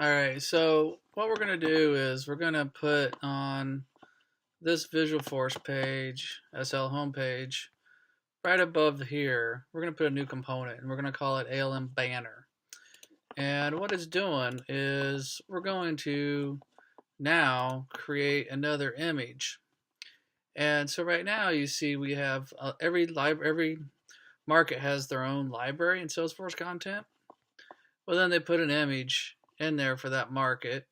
Alright, so what we're going to do is we're going to put on this Visualforce page, SL homepage, right above here, we're going to put a new component and we're going to call it ALM banner. And what it's doing is we're going to now create another image. And so right now you see we have every market has their own library in Salesforce content. Well, then they put an image in there for that market.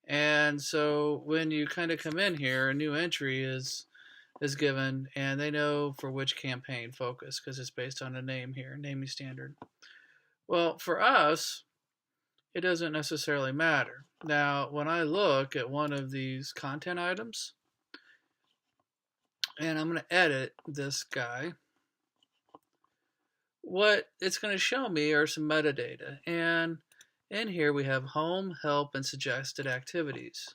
And so when you kind of come in here, a new entry is given, and they know for which campaign focus because it's based on a name here, naming standard. Well, for us, it doesn't necessarily matter. Now, when I look at one of these content items, and I'm going to edit this guy, what it's going to show me are some metadata. And in here we have home, help, and suggested activities.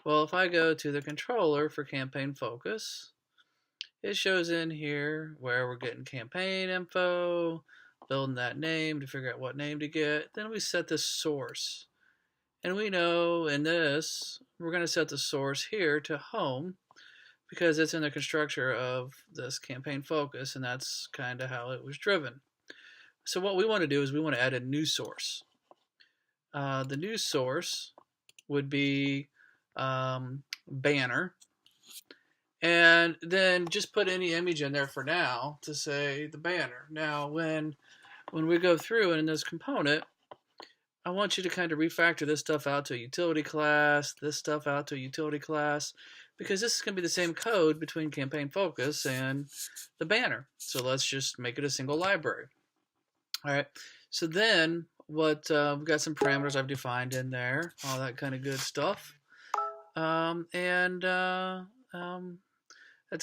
Well, if I go to the controller for campaign focus, it shows in here where we're getting campaign info, building that name to figure out what name to get. Then we set the source. And we know in this, we're going to set the source here to home because it's in the constructor of this campaign focus, and that's kind of how it was driven. So what we want to do is we want to add a new source. The new source would be banner, and then just put any image in there for now to say the banner. Now when we go through and in this component, I want you to kind of refactor this stuff out to a utility class, this stuff out to a utility class, because this is going to be the same code between campaign focus and the banner. So let's just make it a single library. All right, so then we've got some parameters I've defined in there, all that kind of good stuff. That's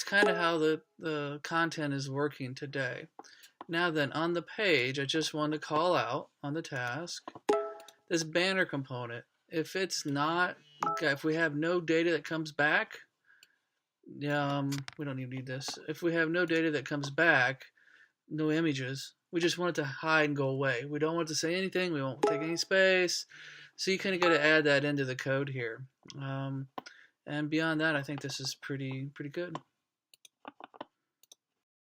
kind of how the content is working today. Now then, on the page, I just want to call out on the task this banner component. If it's not, if we have no data that comes back, we don't even need this. If we have no data that comes back, no images, we just want it to hide and go away. We don't want it to say anything. We won't take any space. So you kind of got to add that into the code here. And beyond that, I think this is pretty good.